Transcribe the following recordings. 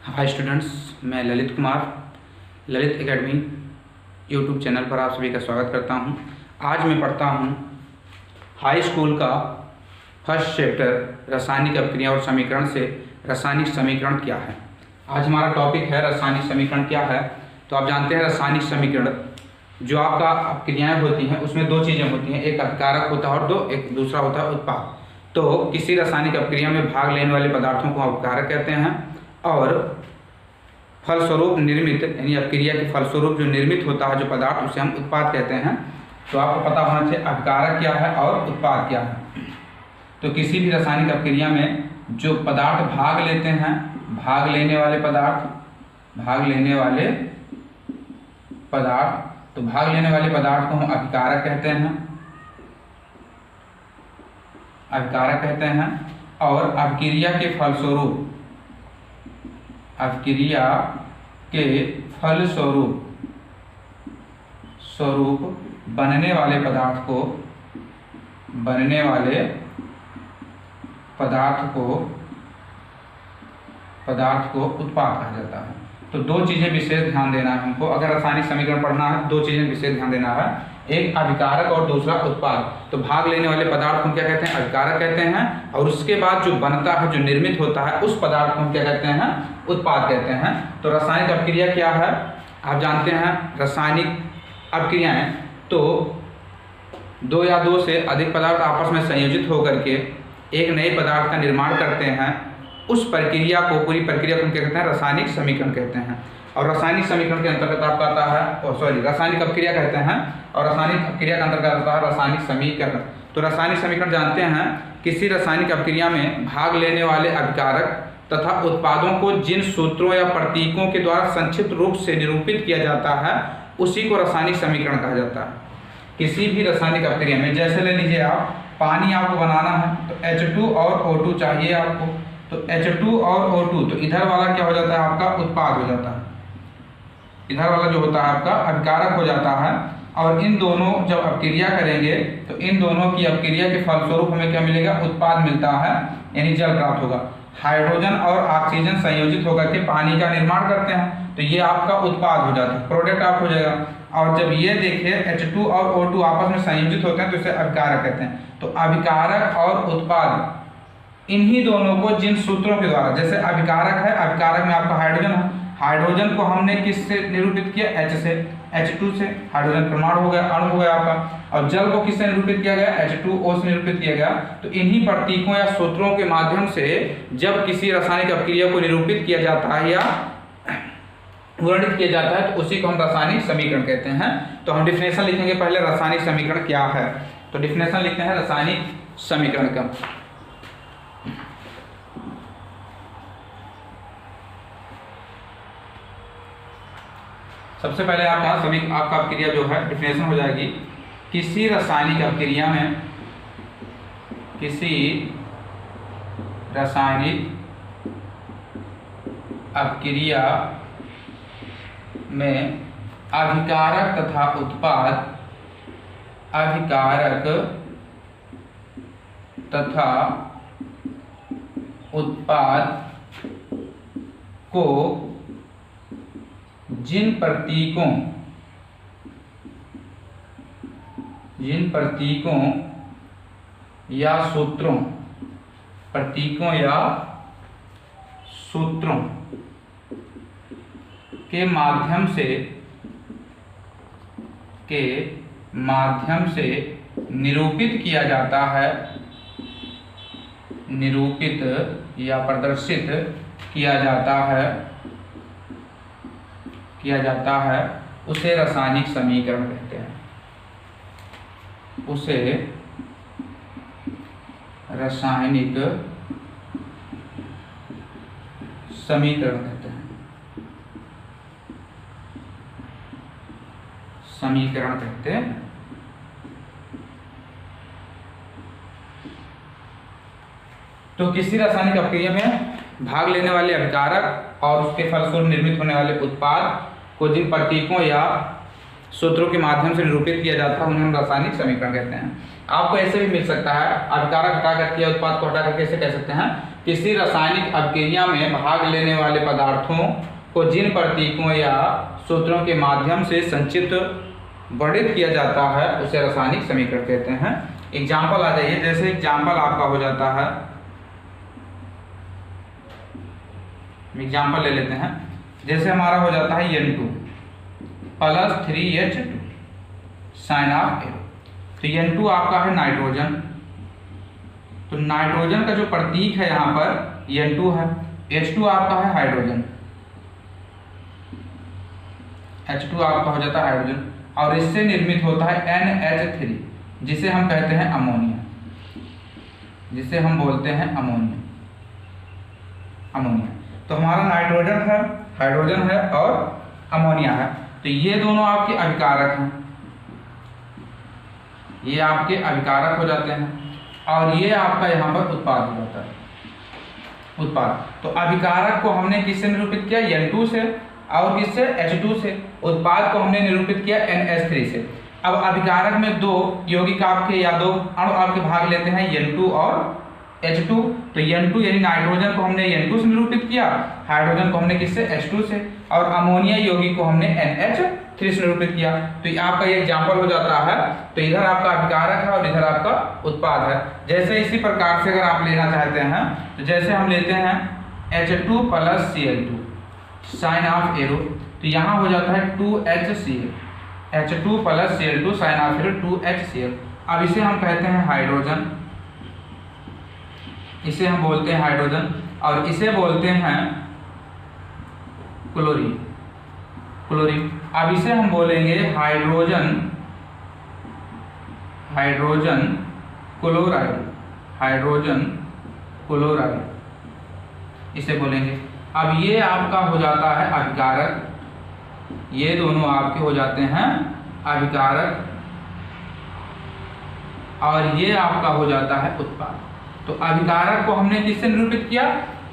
Hi students, मैं Lalit Kumar Lalit academy YouTube channel पर आप सभी का स्वागत करता हूं। आज मैं पढ़ता हूं हाई स्कूल का फर्स्ट चैप्टर रासायनिक अपक्रिया और समीकरण से रासायनिक समीकरण क्या है। आज हमारा टॉपिक है रासायनिक समीकरण क्या है। तो आप जानते हैं रासायनिक समीकरण जो आपका अपक्रियाएँ होती हैं उसमें दो चीज़ें होती हैं, एक अभिकारक होता है और एक दूसरा होता है उत्पाद। तो किसी रासायनिक अपक्रिया में भाग लेने वाले पदार्थों को अपकारक कहते हैं और फलस्वरूप निर्मित यानी अपक्रिया के फलस्वरूप जो निर्मित होता है जो पदार्थ उसे हम उत्पाद कहते हैं। तो आपको पता होना चाहिए अपकारक क्या है और उत्पाद क्या है। तो किसी भी रासायनिक अपक्रिया में जो पदार्थ भाग लेते हैं, भाग लेने वाले पदार्थ, तो भाग लेने वाले पदार्थ को हम अभिकारक कहते हैं, और अपक्रिया के फलस्वरूप बनने वाले पदार्थ को उत्पाद कहा जाता है। तो दो चीज़ें विशेष ध्यान देना है हमको। अगर रासायनिक समीकरण पढ़ना है दो चीज़ें विशेष ध्यान देना है, एक अभिकारक और दूसरा उत्पाद। तो भाग लेने वाले पदार्थ को क्या कहते हैं? अभिकारक कहते हैं, और उसके बाद जो बनता है, जो निर्मित होता है, उस पदार्थ को हम क्या कहते हैं? उत्पाद कहते हैं। तो रासायनिक अपक्रिया क्या है आप जानते हैं। रासायनिक अपक्रियाएं तो दो या दो से अधिक पदार्थ आपस में संयोजित होकर के एक नए पदार्थ का निर्माण करते हैं। उस प्रक्रिया को, पूरी प्रक्रिया को हम क्या कहते हैं? रासायनिक समीकरण कहते हैं। और रासायनिक समीकरण के अंतर्गत आपका आता है रासायनिक अपक्रिया कहते हैं, और रासायनिक अपक्रिया के अंतर्गत आता है रासायनिक समीकरण। तो रासायनिक समीकरण जानते हैं, किसी रासायनिक अपक्रिया में भाग लेने वाले अभिकारक तथा उत्पादों को जिन सूत्रों या प्रतीकों के द्वारा संक्षिप्त रूप से निरूपित किया जाता है उसी को रासायनिक समीकरण कहा जाता है। किसी भी रासायनिक अपक्रिया में, जैसे ले लीजिए आप पानी आपको बनाना है तो H2 और O2 चाहिए आपको। तो H2 और O2, तो इधर वाला क्या हो जाता है? आपका उत्पाद हो जाता है। इधर वाला जो होता है आपका अभिकारक हो जाता है। और इन दोनों जब अपक्रिया करेंगे तो इन दोनों की अपक्रिया के फलस्वरूप हमें क्या मिलेगा? उत्पाद मिलता है, यानी जल प्राप्त होगा। हाइड्रोजन और ऑक्सीजन संयोजित होकर के पानी का निर्माण करते हैं, तो ये आपका उत्पाद हो जाता है, प्रोडक्ट आप हो जाएगा। और जब ये देखिए H2 और O2 आपस में संयोजित होते हैं तो इसे अभिकारक कहते हैं। तो अभिकारक और उत्पाद इन्हीं दोनों को जिन सूत्रों के द्वारा, जैसे अभिकारक है, अभिकारक में आपका हाइड्रोजन है, हाइड्रोजन को हमने किससे निरूपित किया? H से, H2 से, हाइड्रोजन परमाणु हो गया, अणु हो गया आपका। और जल को किससे निरूपित किया गया? H2O से निरूपित किया गया। तो इन्हीं प्रतीकों या सूत्रों के माध्यम से जब किसी रासायनिक अपक्रिया को निरूपित किया जाता है या वर्णित किया जाता है तो उसी को हम रासायनिक समीकरण कहते हैं। तो हम डिफिनेशन लिखेंगे पहले, रासायनिक समीकरण क्या है। तो डिफिनेशन लिखते हैं रासायनिक समीकरण का। सबसे पहले आप यहाँ आपका अपक्रिया जो है डिफिनेशन हो जाएगी। किसी रासायनिक अपक्रिया में अभिकारक तथा उत्पाद को जिन प्रतीकों या सूत्रों के माध्यम से निरूपित किया जाता है, निरूपित या प्रदर्शित किया जाता है उसे रासायनिक समीकरण कहते हैं। उसे रासायनिक समीकरण कहते हैं। तो किसी रासायनिक अपक्रिया में भाग लेने वाले अभिकारक और उसके फलस्वरूप निर्मित होने वाले उत्पाद को जिन प्रतीकों या सूत्रों के माध्यम से निरूपित किया जाता है उन्हें हम रासायनिक समीकरण कहते हैं। आपको ऐसे भी मिल सकता है, अभिकारक हटा करके उत्पाद को हटा करके ऐसे कह सकते हैं किसी रासायनिक अभिक्रिया में भाग लेने वाले पदार्थों को जिन प्रतीकों या सूत्रों के माध्यम से संचित वर्णित किया जाता है उसे रासायनिक समीकरण कहते हैं। एग्जाम्पल आ जाइए, जैसे एग्जाम्पल आपका हो जाता है, एग्जाम्पल ले लेते हैं, जैसे हमारा हो जाता है N2 plus 3H2 sign of arrow. तो N2 आपका है नाइट्रोजन, तो नाइट्रोजन का जो प्रतीक है यहाँ पर N2 है। H2 आपका है हाइड्रोजन, H2 आपका हो जाता है हाइड्रोजन, और इससे निर्मित होता है NH3 जिसे हम कहते हैं अमोनिया, जिसे हम बोलते हैं अमोनिया। अमोनिया तो हमारा नाइट्रोजन है, हाइड्रोजन है और अमोनिया है। तो ये दोनों आपके अभिकारक हैं, ये आपके अभिकारक हो जाते हैं, और ये आपका यहाँ पर उत्पाद हो जाता है, उत्पाद। तो अभिकारक को हमने किससे निरूपित किया? N2 से, और किससे? H2 से। उत्पाद को हमने निरूपित किया NH3 से। अब अभिकारक में दो यौगिक आपके या दो अणु आपके भाग लेते हैं N2 और H2। तो N2 यानी नाइट्रोजन को हमने N2 से निरूपित किया, हाइड्रोजन को हमने किससे? H2 से, और अमोनिया यौगिक को हमने NH3 से निरूपित किया। तो ये आपका ये एग्जाम्पल हो जाता है। तो इधर आपका अभिकारक है और इधर आपका उत्पाद है। जैसे इसी प्रकार से अगर आप लेना चाहते हैं तो जैसे हम लेते हैं H2 plus Cl2 sign of arrow, तो यहाँ हो जाता है 2HCl, H2 plus Cl2 sign of arrow 2HCl। अब इसे हम कहते हैं हाइड्रोजन, इसे हम बोलते हैं हाइड्रोजन, और इसे बोलते हैं क्लोरीन, क्लोरीन। अब इसे हम बोलेंगे hydrogen, hydrogen chloride, hydrogen chloride इसे बोलेंगे। अब ये आपका हो जाता है अभिकारक, ये दोनों आपके हो जाते हैं अभिकारक, और ये आपका हो जाता है उत्पाद। तो अभिकारक को हमने किससे निरूपित किया?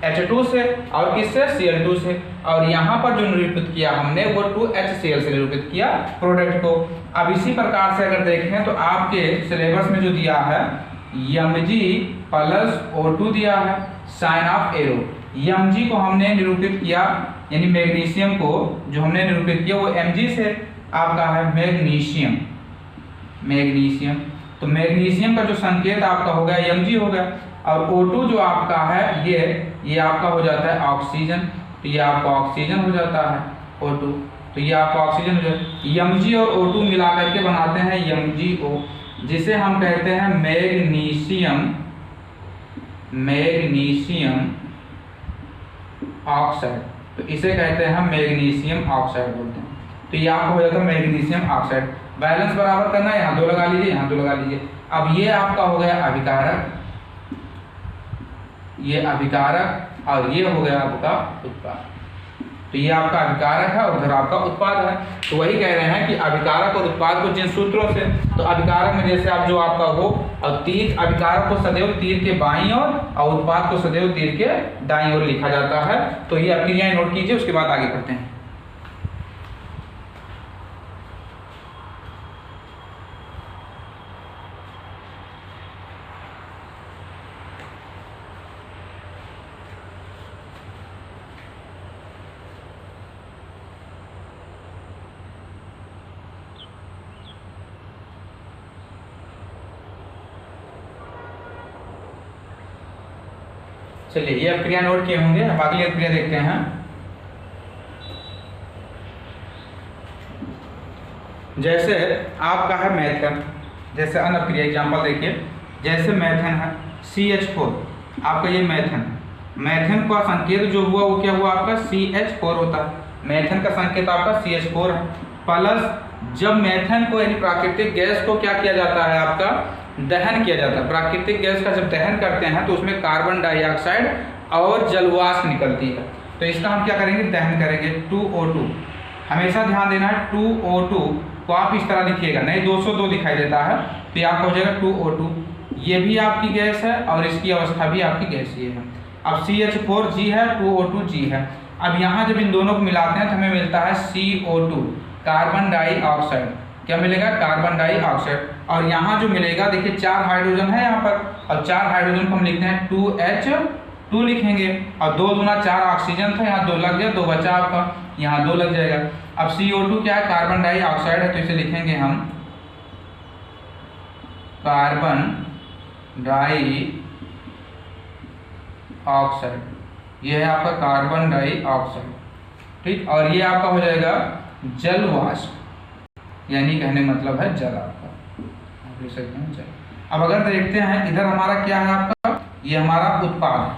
H2 से, और किससे? Cl2 से, और यहाँ पर जो निरूपित किया हमने वो 2HCl से निरूपित किया प्रोडक्ट को। अब इसी प्रकार से अगर देखें तो आपके सिलेबस में जो दिया है Mg प्लस O2 दिया है साइन ऑफ एरो। Mg को हमने निरूपित किया, यानी मैग्नीशियम को जो हमने निरूपित किया वो Mg से आपका है मैग्नीशियम, मैग्नीशियम। तो मैग्नीशियम का जो संकेत आपका हो गया Mg हो गया, और O2 जो आपका है ये आपका हो जाता है ऑक्सीजन, तो ये आपका ऑक्सीजन हो जाता है O2, तो ये आपका ऑक्सीजन हो जाता है। Mg और O2 मिला करके बनाते हैं MgO, जिसे हम कहते हैं मैग्नीशियम, मैग्नीशियम ऑक्साइड। तो इसे कहते हैं हम मैग्नीशियम ऑक्साइड बोलते हैं। तो ये आपको हो जाता है मैग्नीशियम ऑक्साइड। बैलेंस बराबर करना है, यहाँ 2 लगा लीजिए, यहाँ 2 लगा लीजिए। अब ये आपका हो गया अभिकारक, ये अभिकारक, और ये हो गया आपका उत्पाद। तो ये आपका अभिकारक है और उधर आपका उत्पाद है। तो वही कह रहे हैं कि अभिकारक और उत्पाद को जिन सूत्रों से, तो अभिकारक में जैसे आप जो आपका हो, और तीर अभिकारक को सदैव तीर के बाईं ओर और उत्पाद को सदैव तीर के दाईं ओर लिखा जाता है। तो ये अभिक्रियाएं नोट कीजिए, उसके बाद आगे करते हैं। चलिए ये अभिक्रिया नोट किए होंगे, अब अगली अभिक्रिया देखते हैं। जैसे आपका है मैथन, जैसे अन्य अभिक्रिया एग्जाम्पल देखिए, जैसे मैथन है CH4, आपका ये मैथन है। मैथन का संकेत जो हुआ वो क्या हुआ? आपका CH4 होता है। मैथन का संकेत आपका CH4 है। प्लस जब मैथन को यानी प्राकृतिक गैस को क्या किया जाता है? आपका दहन किया जाता है। प्राकृतिक गैस का जब दहन करते हैं तो उसमें कार्बन डाइऑक्साइड और जलवाष्प निकलती है। तो इसका हम क्या करेंगे? दहन करेंगे। 2O2, हमेशा ध्यान देना है 2O2 को आप इस तरह लिखिएगा, नहीं 202 दिखाई देता है, तो ये आपका हो जाएगा 2O2। ये भी आपकी गैस है और इसकी अवस्था भी आपकी गैसीय है। अब CH4G है, 2O2G है। अब यहाँ जब इन दोनों को मिलाते हैं तो हमें मिलता है CO2, कार्बन डाइऑक्साइड। क्या मिलेगा? Carbon dioxide. और यहाँ जो मिलेगा देखिए 4 हाइड्रोजन है यहाँ पर, और 4 हाइड्रोजन को हम लिखते हैं 2H 2 लिखेंगे, और 2 दूना 4 ऑक्सीजन था, यहाँ 2 लग गया, 2 बचा आपका, यहाँ 2 लग जाएगा। अब CO2 क्या है, कार्बन डाइऑक्साइड है, तो इसे लिखेंगे हम कार्बन डाइऑक्साइड, ये है आपका कार्बन डाइऑक्साइड, ठीक। और ये आपका हो जाएगा जल वाष्प, यानी कहने मतलब है जल आपका, आप लिख सकते हैं जल। अब अगर देखते हैं इधर हमारा क्या है आपका, ये हमारा उत्पाद है,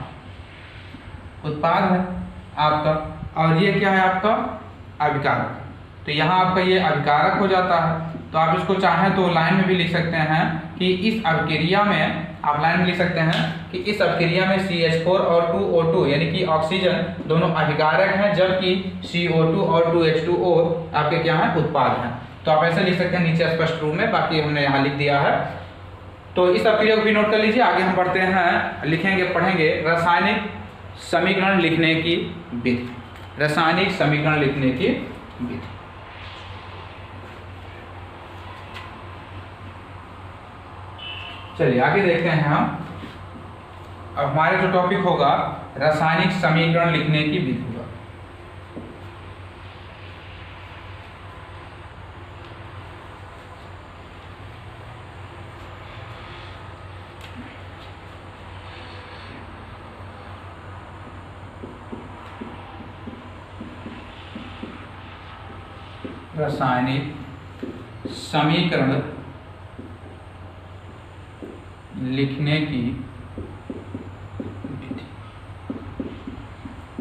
उत्पाद है आपका, और ये क्या है आपका अभिकारक। तो यहाँ आपका ये अभिकारक हो जाता है। तो आप इसको चाहें तो लाइन में भी लिख सकते हैं कि इस अभिक्रिया में, आप लाइन में लिख सकते हैं कि इस अभिक्रिया में CH4 और 2O2 यानी कि ऑक्सीजन दोनों अभिकारक हैं, जबकि CO2 और 2H2O आपके क्या हैं, उत्पाद हैं। तो आप ऐसे लिख सकते हैं नीचे स्पष्ट रूप में, बाकी हमने यहाँ लिख दिया है। तो इस अभिक्रिया को भी नोट कर लीजिए। आगे हम बढ़ते हैं, लिखेंगे पढ़ेंगे रासायनिक समीकरण लिखने की विधि, रासायनिक समीकरण लिखने की विधि। चलिए आगे देखते हैं हम। अब हमारे जो टॉपिक होगा रासायनिक समीकरण लिखने की विधि होगा। रासायनिक समीकरण लिखने की विधि।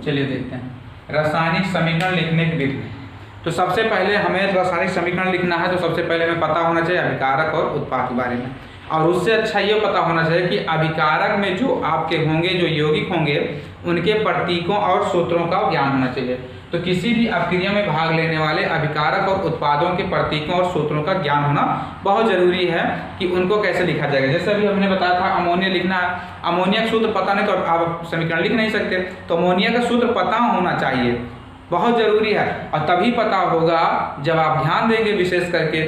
चलिए देखते हैं रासायनिक समीकरण लिखने की विधि। तो सबसे पहले हमें रासायनिक समीकरण लिखना है, तो सबसे पहले हमें पता होना चाहिए अभिकारक और उत्पाद के बारे में, और उससे अच्छा ये पता होना चाहिए कि अभिकारक में जो आपके होंगे, जो यौगिक होंगे, उनके प्रतीकों और सूत्रों का ज्ञान होना चाहिए। तो किसी भी अभिक्रिया में भाग लेने वाले अभिकारक और उत्पादों के प्रतीकों और सूत्रों का ज्ञान होना बहुत जरूरी है कि उनको कैसे लिखा जाएगा। जैसे अभी हमने बताया था अमोनिया लिखना है, अमोनिया का सूत्र पता नहीं तो आप समीकरण लिख नहीं सकते, तो अमोनिया का सूत्र पता होना चाहिए, बहुत जरूरी है। और तभी पता होगा जब आप ध्यान देंगे, विशेष करके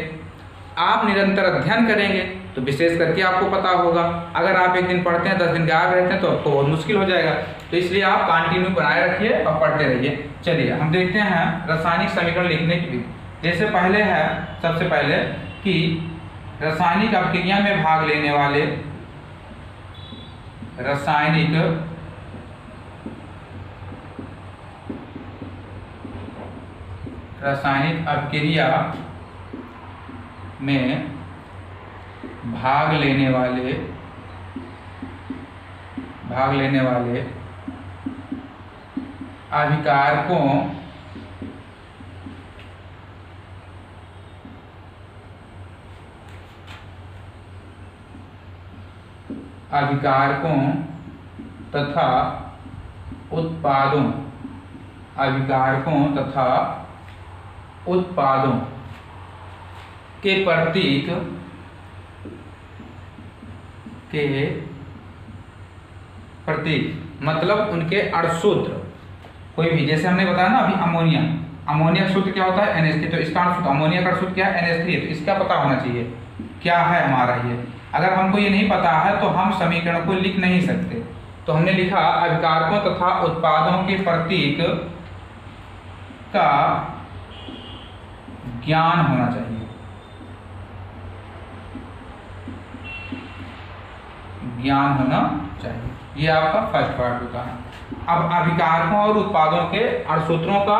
आप निरंतर अध्ययन करेंगे तो विशेष करके आपको पता होगा। अगर आप एक दिन पढ़ते हैं 10 दिन गायब रहते हैं तो आपको बहुत मुश्किल हो जाएगा। तो इसलिए आप कंटिन्यू बनाए रखिए और पढ़ते रहिए। चलिए हम देखते हैं रासायनिक समीकरण लिखने की विधि। जैसे पहले है, सबसे पहले कि रासायनिक अभिक्रिया में भाग लेने वाले रासायनिक अभिक्रिया में भाग लेने वाले अभिकारकों तथा उत्पादों के प्रतीक मतलब उनके अणुसूत्र, कोई भी, जैसे हमने बताया ना अभी अमोनिया का सूत्र क्या होता है, NH3, तो इसका अणुसूत्र अमोनिया का सूत्र क्या है, NH3 है। तो इसका पता होना चाहिए क्या है हमारा ये। अगर हमको ये नहीं पता है तो हम समीकरण को लिख नहीं सकते। तो हमने लिखा अभिकारकों तथा उत्पादों के प्रतीक का ज्ञान होना चाहिए, ज्ञान होना चाहिए। ये आपका फर्स्ट पार्ट होता है। अब अभिकारकों और उत्पादों के अणुसूत्रों का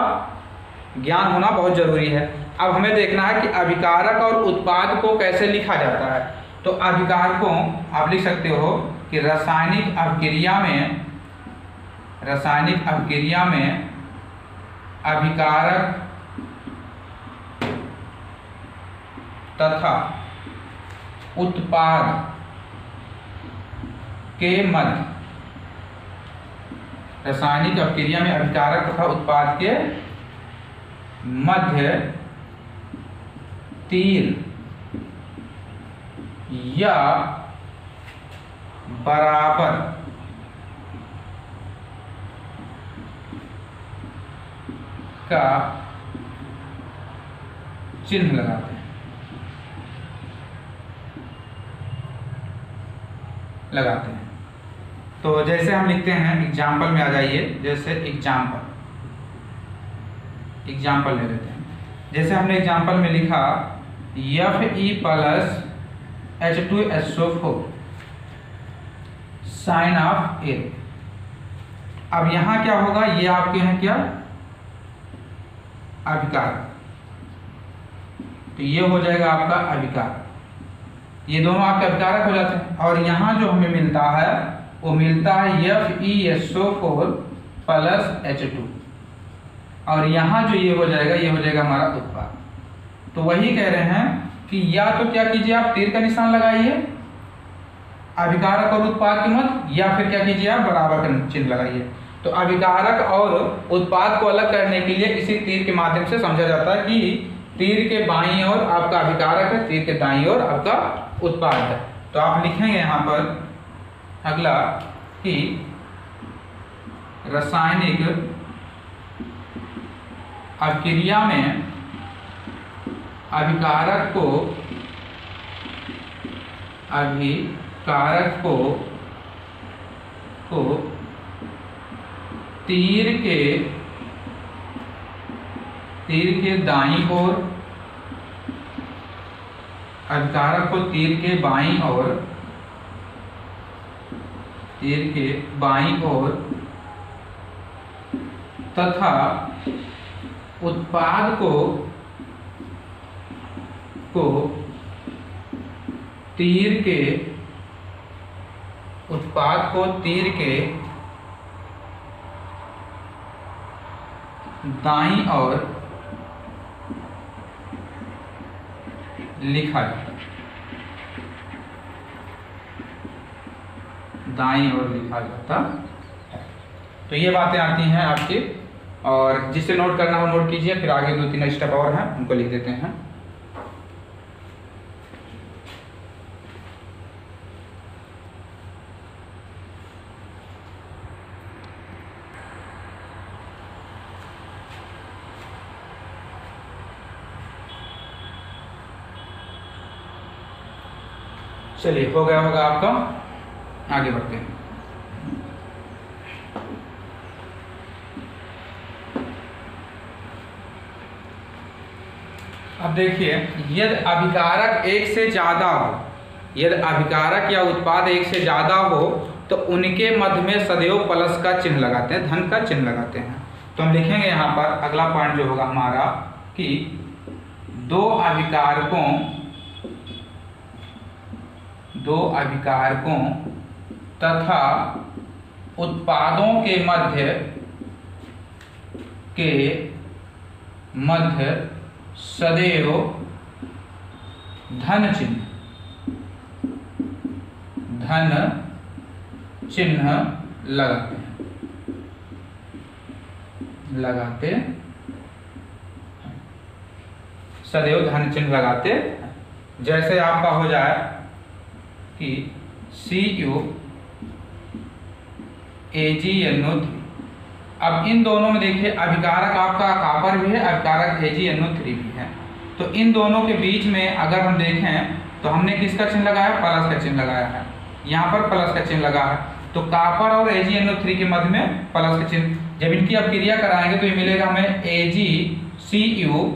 ज्ञान होना बहुत जरूरी है। अब हमें देखना है कि अभिकारक और उत्पाद को कैसे लिखा जाता है। तो अभिकारकों आप लिख सकते हो कि रासायनिक अभिक्रिया में अभिकारक तथा उत्पाद के मध्य, रासायनिक अभिक्रिया में अभिकारक तथा उत्पाद के मध्य तीर या बराबर का चिन्ह लगाते हैं, तो जैसे हम लिखते हैं एग्जाम्पल में आ जाइए, जैसे एग्जाम्पल ले लेते हैं। जैसे हमने एग्जाम्पल में लिखा Fe+H2SO4 साइन ऑफ ए। अब यहाँ क्या होगा, ये आपके हैं क्या अभिकार, तो ये हो जाएगा आपका अभिकार, ये दोनों आपके अभिकारक हो जाते हैं। और यहाँ जो हमें मिलता है वो मिलता है FeSO4+H2, और यहाँ जो ये हो जाएगा हमारा उत्पाद। तो वही कह रहे हैं कि या तो क्या कीजिए, आप तीर का निशान लगाइए अभिकारक और उत्पाद के मध्य, या फिर क्या कीजिए आप बराबर का चिन्ह लगाइए। तो अभिकारक और उत्पाद को अलग करने के लिए इसी तीर के माध्यम से समझा जाता है कि तीर के बाईं ओर आपका अभिकारक है, तीर के दाईं ओर आपका उत्पाद है। तो आप लिखेंगे यहाँ पर अगला कि रासायनिक अभिक्रिया में अभिकारक को तीर के दाईं ओर, अभिकारक को तीर के बाईं ओर तथा उत्पाद को तीर के दाईं ओर लिखा जाता है, दाईं ओर लिखा जाता है। तो ये बातें आती हैं आपकी, और जिसे नोट करना हो नोट कीजिए, फिर आगे 2-3 स्टेप और हैं उनको लिख देते हैं। चलिए, हो गया होगा आपका, आगे बढ़ते हैं। अब देखिए, यदि अभिकारक एक से ज्यादा हो, यदि अभिकारक या उत्पाद एक से ज्यादा हो तो उनके मध्य में सदैव प्लस का चिन्ह लगाते हैं, धन का चिन्ह लगाते हैं। तो हम लिखेंगे यहाँ पर अगला पॉइंट जो होगा हमारा कि दो अभिकारकों तथा उत्पादों के मध्य सदैव धन चिन्ह लगाते सदैव धन चिन्ह लगाते। जैसे आपका हो जाए कि CuAgNO3। अब इन दोनों में देखिए अभिकारक आपका कॉपर भी है, अभिकारक AgNO3 भी है। तो इन दोनों के बीच में अगर हम देखें तो हमने किसका चिन्ह लगाया, प्लस का चिन्ह लगाया है, यहाँ पर प्लस का चिन्ह लगा है। तो कॉपर और AgNO3 के मध्य में प्लस का चिन्ह, जब इनकी अभिक्रिया कराएंगे तो ये मिलेगा हमें AgCu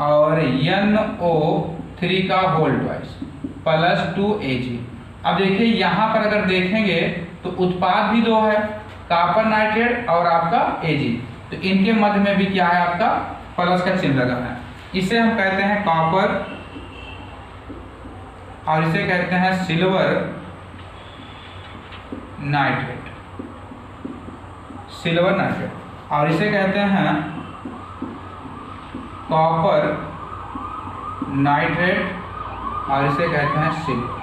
और NO3 का होल ट्वाइस +2Ag। अब देखिए यहाँ पर अगर देखेंगे तो उत्पाद भी दो है, कॉपर नाइट्रेट और आपका Ag, तो इनके मध्य में भी क्या है आपका प्लस का चिन्ह लगा है। इसे हम कहते हैं कॉपर और इसे कहते हैं सिल्वर नाइट्रेट, और इसे कहते हैं कॉपर नाइट्रेट और इसे कहते हैं सिल्वर।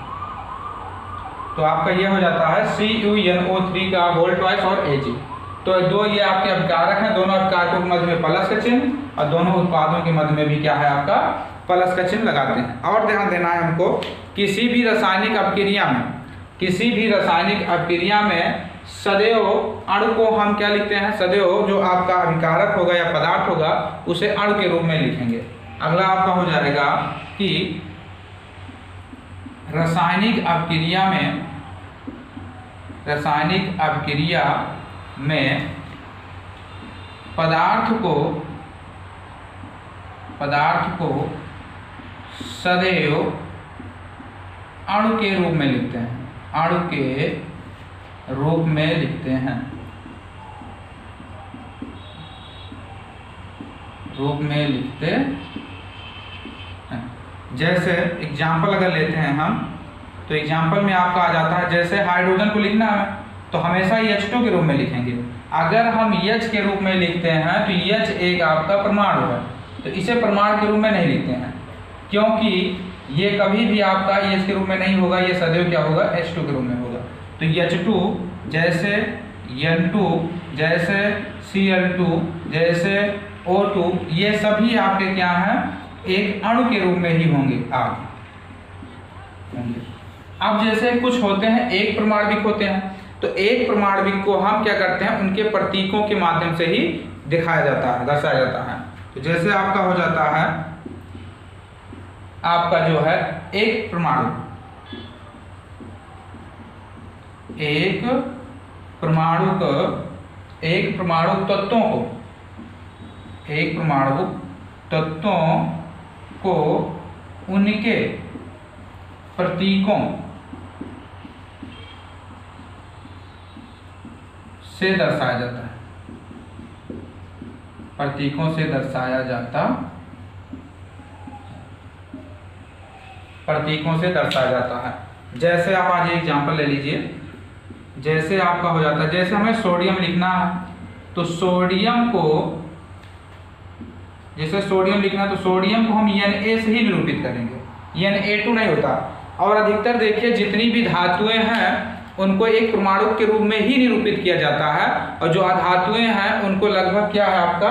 तो आपका ये हो जाता है CuNO3 का होल ट्वाइस और Ag। तो दो ये आपके अभिकारक हैं, दोनों अभिकारकों के मध्य में प्लस का चिन्ह और दोनों उत्पादों के मध्य में भी क्या है आपका प्लस का चिन्ह लगाते हैं। और ध्यान देना है हमको, किसी भी रासायनिक अभिक्रिया में सदैव अणु को हम क्या लिखते हैं, सदैव जो आपका अभिकारक होगा या पदार्थ होगा उसे अणु के रूप में लिखेंगे। अगला आपका हो जाएगा कि रासायनिक अभिक्रिया में रासायनिक अभिक्रिया में पदार्थ को सदैव अणु के रूप में लिखते हैं, अणु के रूप में लिखते हैं, रूप में लिखते हैं। जैसे एग्जाम्पल अगर लेते हैं हम, तो एग्जाम्पल में आपका आ जाता है, जैसे हाइड्रोजन को लिखना है तो हमेशा H2 के रूप में लिखेंगे। अगर हम H के रूप में लिखते हैं तो H एक आपका परमाणु है, तो इसे परमाणु के रूप में नहीं लिखते हैं, क्योंकि ये कभी भी आपका H के रूप में नहीं होगा, ये सदैव क्या होगा, H2 के रूप में होगा। तो H2 जैसे N2 जैसे Cl2 जैसे O2, ये सभी आपके क्या हैं, एक अणु के रूप में ही होंगे आगे। अब जैसे कुछ होते हैं एक परमाणविक होते हैं, तो एक परमाणविक को हम क्या करते हैं, उनके प्रतीकों के माध्यम से ही दिखाया जाता है, दर्शाया जाता है। तो जैसे आपका हो जाता है, आपका जो है एक परमाणु तत्वों को उनके प्रतीकों से दर्शाया जाता है, प्रतीकों से दर्शाया जाता है। जैसे आप आज एग्जाम्पल ले लीजिए, जैसे आपका हो जाता है, जैसे हमें सोडियम लिखना है, तो सोडियम को जैसे सोडियम लिखना है तो सोडियम को हम Na से ही निरूपित करेंगे, Na2 नहीं होता। और अधिकतर देखिए जितनी भी धातुएं हैं उनको एक परमाणु के रूप में ही निरूपित किया जाता है, और जो अधातुएं हैं उनको लगभग क्या है आपका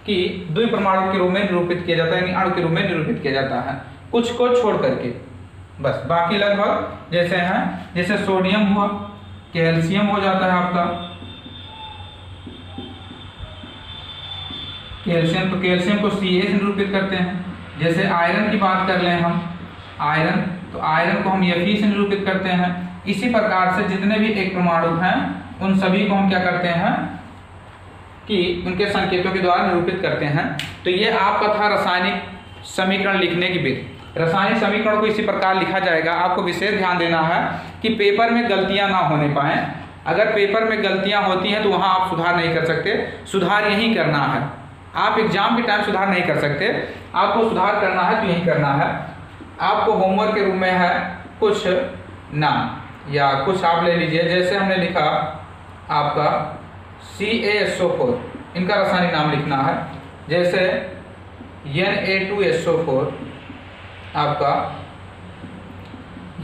कि द्विपरमाणु के रूप में निरूपित किया जाता है, यानी अणु के रूप में निरूपित किया जाता है, कुछ को छोड़ करके बस। बाकी लगभग जैसे हैं, जैसे सोडियम हुआ, कैल्शियम हो जाता है आपका कैल्शियम, तो कैल्शियम को Ca से निरूपित करते हैं। जैसे आयरन की बात कर लें हम, आयरन, तो आयरन को हम Fe से निरूपित करते हैं। इसी प्रकार से जितने भी एक परमाणु हैं उन सभी को हम क्या करते हैं कि उनके संकेतों के द्वारा निरूपित करते हैं। तो ये आपका था रासायनिक समीकरण लिखने की विधि। रासायनिक समीकरण को इसी प्रकार लिखा जाएगा। आपको विशेष ध्यान देना है कि पेपर में गलतियां ना होने पाएँ। अगर पेपर में गलतियां होती हैं तो वहाँ आप सुधार नहीं कर सकते, सुधार यहीं करना है। आप एग्जाम के टाइम सुधार नहीं कर सकते, आपको सुधार करना है तो यही करना है। आपको होमवर्क के रूप में है कुछ नाम या कुछ आप ले लीजिए, जैसे हमने लिखा आपका CaSO4, इनका रासायनिक नाम लिखना है। जैसे Na2SO4, आपका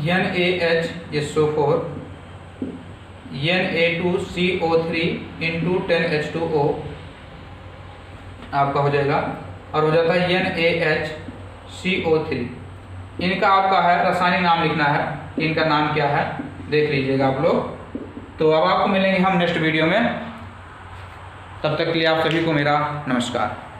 NaHSO4, Na2CO3 × 10H2O आपका हो जाएगा, और हो जाता है NaHCO3। इनका आपका है रासायनिक नाम लिखना है, इनका नाम क्या है देख लीजिएगा आप लोग। तो अब आपको मिलेंगे हम नेक्स्ट वीडियो में, तब तक के लिए आप सभी को मेरा नमस्कार।